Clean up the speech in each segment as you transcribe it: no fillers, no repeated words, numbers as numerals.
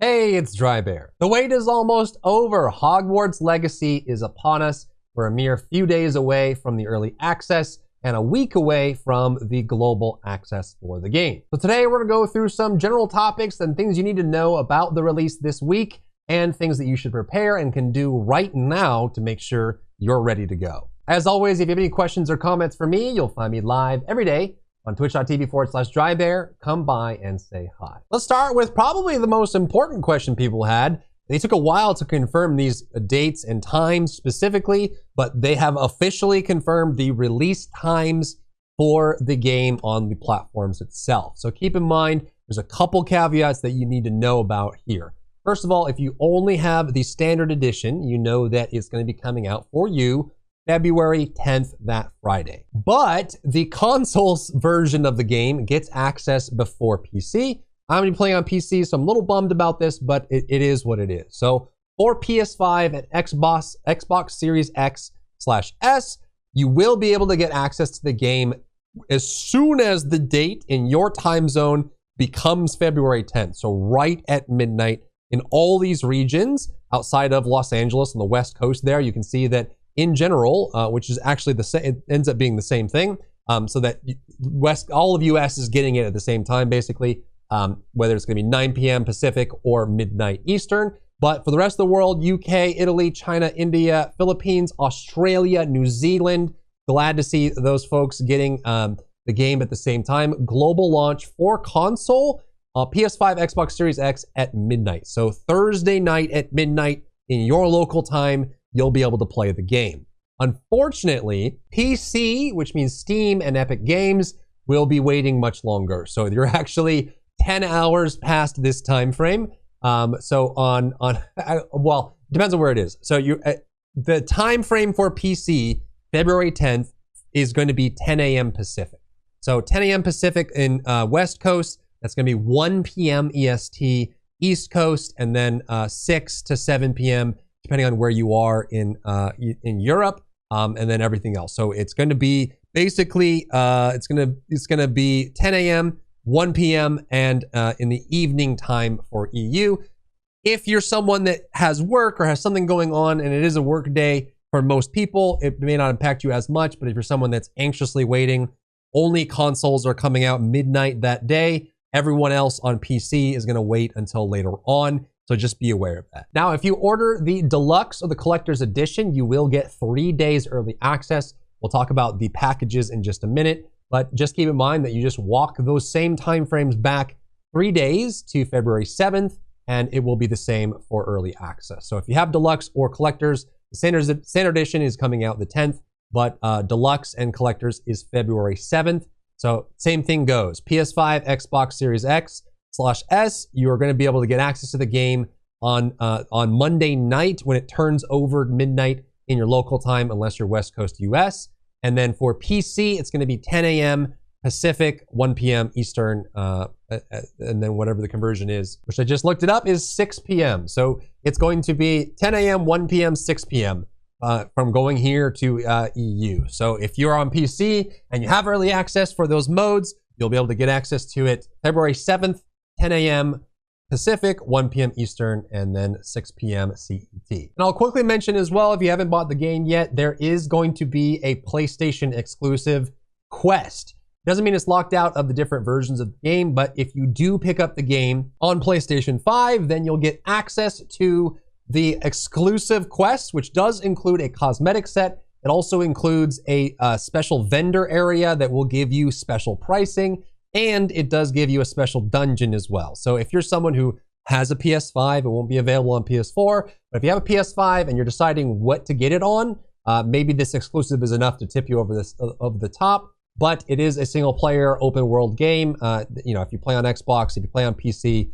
Hey, it's Drybear. The wait is almost over. Hogwarts Legacy is upon us. We're a mere few days away from the early access and a week away from the global access for the game. So today we're gonna go through some general topics and things you need to know about the release this week and things that you should prepare and can do right now to make sure you're ready to go. As always, if you have any questions or comments for me, you'll find me live every day on twitch.tv/Drybear. Come by and say hi. Let's start with probably the most important question people had. They took a while to confirm these dates and times specifically, but they have officially confirmed the release times for the game on the platforms itself. So keep in mind, there's a couple caveats that you need to know about here. First of all, if you only have the standard edition, you know that it's going to be coming out for you February 10th, that Friday. But the consoles version of the game gets access before PC. I'm gonna be playing on PC, so I'm a little bummed about this, but it is what it is. So for PS5 and Xbox Series X/S, you will be able to get access to the game as soon as the date in your time zone becomes February 10th. So right at midnight in all these regions outside of Los Angeles on the West Coast there, you can see that in general, which is actually the same, it ends up being the same thing, so that all of US is getting it at the same time, basically, whether it's gonna be 9 p.m. Pacific or midnight Eastern. But for the rest of the world, UK, Italy, China, India, Philippines, Australia, New Zealand, glad to see those folks getting the game at the same time. Global launch for console, PS5, Xbox Series X at midnight. So Thursday night at midnight in your local time, you'll be able to play the game. Unfortunately, PC, which means Steam and Epic Games, will be waiting much longer. So you're actually 10 hours past this time frame. Well, depends on where it is. So the time frame for PC, February 10th, is going to be 10 a.m. Pacific. So 10 a.m. Pacific in West Coast, that's going to be 1 p.m. EST, East Coast, and then 6 to 7 p.m. depending on where you are in Europe, and then everything else. So it's going to be basically it's going to be 10 a.m., 1 p.m., and in the evening time for EU. If you're someone that has work or has something going on and it is a work day for most people, it may not impact you as much. But if you're someone that's anxiously waiting, only consoles are coming out midnight that day. Everyone else on PC is going to wait until later on. So just be aware of that. Now, if you order the deluxe or the collector's edition, you will get 3 days early access. We'll talk about the packages in just a minute, but just keep in mind that you just walk those same timeframes back 3 days to February 7th, and it will be the same for early access. So if you have deluxe or collectors, the standard edition is coming out the 10th, but deluxe and collectors is February 7th. So same thing goes. PS5, Xbox Series X/S, you are going to be able to get access to the game on Monday night when it turns over midnight in your local time, unless you're West Coast US. And then for PC, it's going to be 10 a.m. Pacific, 1 p.m. Eastern, and then whatever the conversion is, which I just looked it up, is 6 p.m. So it's going to be 10 a.m., 1 p.m., 6 p.m. From going here to EU. So if you're on PC and you have early access for those modes, you'll be able to get access to it February 7th, 10 a.m. Pacific, 1 p.m. Eastern, and then 6 p.m. CET. And I'll quickly mention as well, if you haven't bought the game yet, there is going to be a PlayStation exclusive quest. Doesn't mean it's locked out of the different versions of the game, but if you do pick up the game on PlayStation 5, then you'll get access to the exclusive quest, which does include a cosmetic set. It also includes a special vendor area that will give you special pricing, and it does give you a special dungeon as well. So if you're someone who has a PS5, it won't be available on PS4, but if you have a PS5 and you're deciding what to get it on, maybe this exclusive is enough to tip you over the top. But it is a single player open world game. If you play on Xbox, if you play on PC,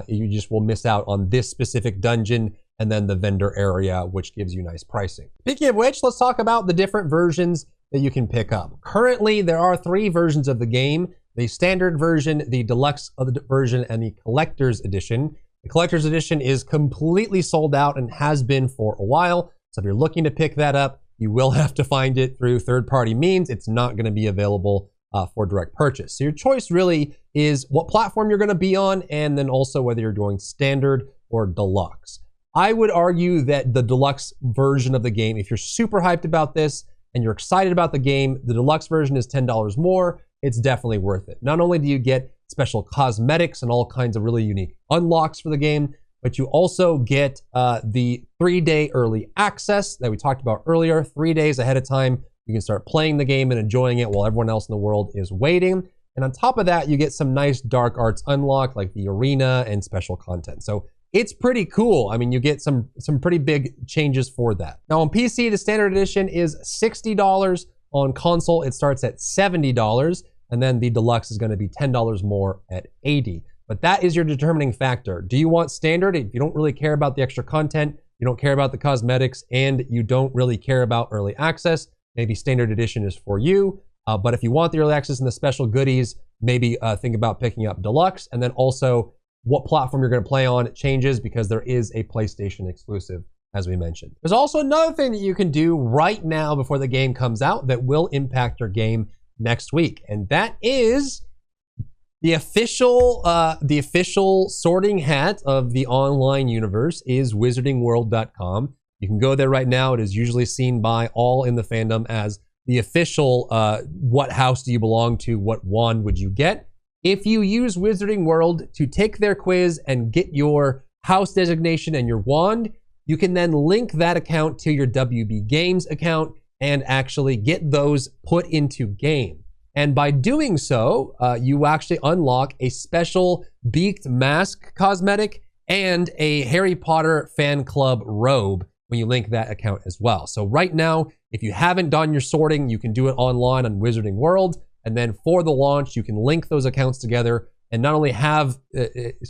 you just will miss out on this specific dungeon and then the vendor area, which gives you nice pricing. Speaking of which, let's talk about the different versions that you can pick up. Currently, there are 3 versions of the game: the standard version, the deluxe version, and the collector's edition. The collector's edition is completely sold out and has been for a while. So if you're looking to pick that up, you will have to find it through third-party means. It's not going to be available for direct purchase. So your choice really is what platform you're going to be on, and then also whether you're doing standard or deluxe. I would argue that the deluxe version of the game, if you're super hyped about this and you're excited about the game, the deluxe version is $10 more. It's definitely worth it. Not only do you get special cosmetics and all kinds of really unique unlocks for the game, but you also get the 3-day early access that we talked about earlier. 3 days ahead of time, you can start playing the game and enjoying it while everyone else in the world is waiting. And on top of that, you get some nice dark arts unlock like the arena and special content. So it's pretty cool. I mean, you get some pretty big changes for that. Now on PC, the standard edition is $60. On console, it starts at $70. And then the deluxe is going to be $10 more at $80. But that is your determining factor. Do you want standard? If you don't really care about the extra content, you don't care about the cosmetics, and you don't really care about early access, maybe standard edition is for you. But if you want the early access and the special goodies, maybe think about picking up deluxe. And then also what platform you're going to play on changes because there is a PlayStation exclusive, as we mentioned. There's also another thing that you can do right now before the game comes out that will impact your game next week, and that is the official sorting hat of the online universe is wizardingworld.com. You can go there right now. It is usually seen by all in the fandom as the official what house do you belong to, what wand would you get. If you use Wizarding World to take their quiz and get your house designation and your wand, you can then link that account to your WB Games account and actually get those put into game. And by doing so, you actually unlock a special beaked mask cosmetic and a Harry Potter fan club robe when you link that account as well. So right now, if you haven't done your sorting, you can do it online on Wizarding World. And then for the launch, you can link those accounts together and not only have,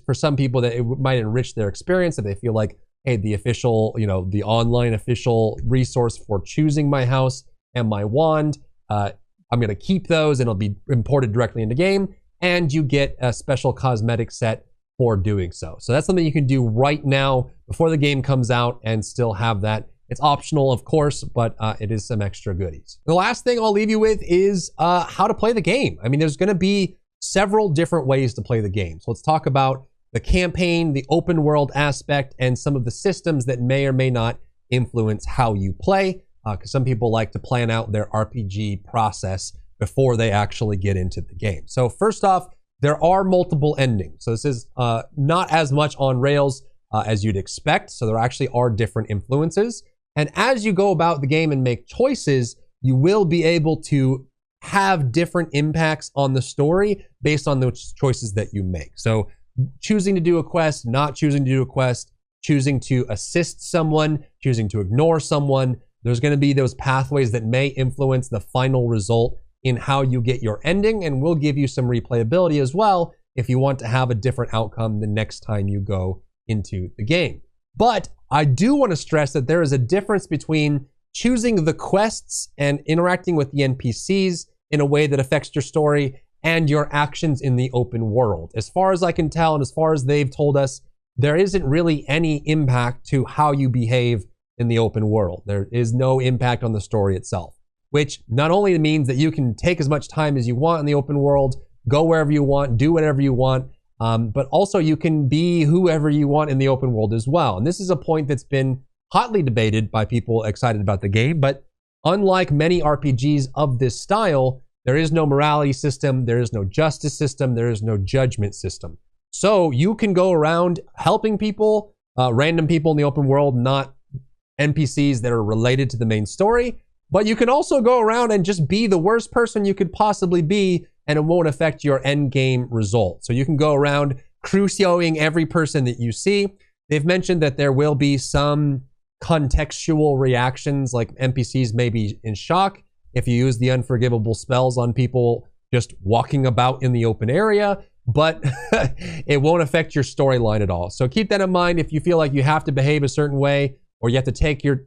for some people that it might enrich their experience if they feel like, hey, the official, the online official resource for choosing my house and my wand, I'm going to keep those and it'll be imported directly into game. And you get a special cosmetic set for doing so. So that's something you can do right now before the game comes out and still have that. It's optional, of course, but it is some extra goodies. The last thing I'll leave you with is how to play the game. I mean, there's going to be several different ways to play the game. So let's talk about the campaign, the open world aspect, and some of the systems that may or may not influence how you play. Because some people like to plan out their RPG process before they actually get into the game. So first off, there are multiple endings. So this is not as much on rails as you'd expect. So there actually are different influences. And as you go about the game and make choices, you will be able to have different impacts on the story based on those choices that you make. So choosing to do a quest, not choosing to do a quest, choosing to assist someone, choosing to ignore someone, there's going to be those pathways that may influence the final result in how you get your ending, and we'll give you some replayability as well if you want to have a different outcome the next time you go into the game. But I do want to stress that there is a difference between choosing the quests and interacting with the NPCs in a way that affects your story and your actions in the open world. As far as I can tell, and as far as they've told us, there isn't really any impact to how you behave in the open world. There is no impact on the story itself, which not only means that you can take as much time as you want in the open world, go wherever you want, do whatever you want, but also you can be whoever you want in the open world as well. And this is a point that's been hotly debated by people excited about the game, but unlike many RPGs of this style, there is no morality system, there is no justice system, there is no judgment system. So you can go around helping people, random people in the open world, not NPCs that are related to the main story, but you can also go around and just be the worst person you could possibly be, and it won't affect your end game result. So you can go around crucioing every person that you see. They've mentioned that there will be some contextual reactions, like NPCs may be in shock if you use the unforgivable spells on people just walking about in the open area, but it won't affect your storyline at all. So keep that in mind. If you feel like you have to behave a certain way, or you have to take your,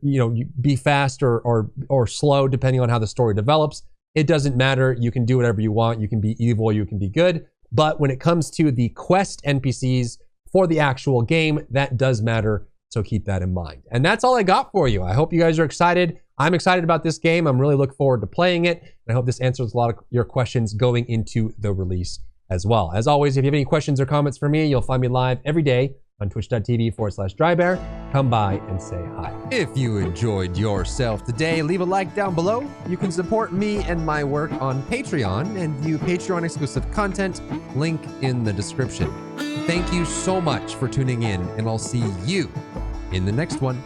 be fast or slow depending on how the story develops, it doesn't matter. You can do whatever you want. You can be evil, you can be good. But when it comes to the quest NPCs for the actual game, that does matter. So keep that in mind. And that's all I got for you. I hope you guys are excited. I'm excited about this game. I'm really looking forward to playing it. And I hope this answers a lot of your questions going into the release as well. As always, if you have any questions or comments for me, you'll find me live every day on twitch.tv/Drybear. Come by and say hi. If you enjoyed yourself today, leave a like down below. You can support me and my work on Patreon and view Patreon exclusive content, link in the description. Thank you so much for tuning in, and I'll see you in the next one.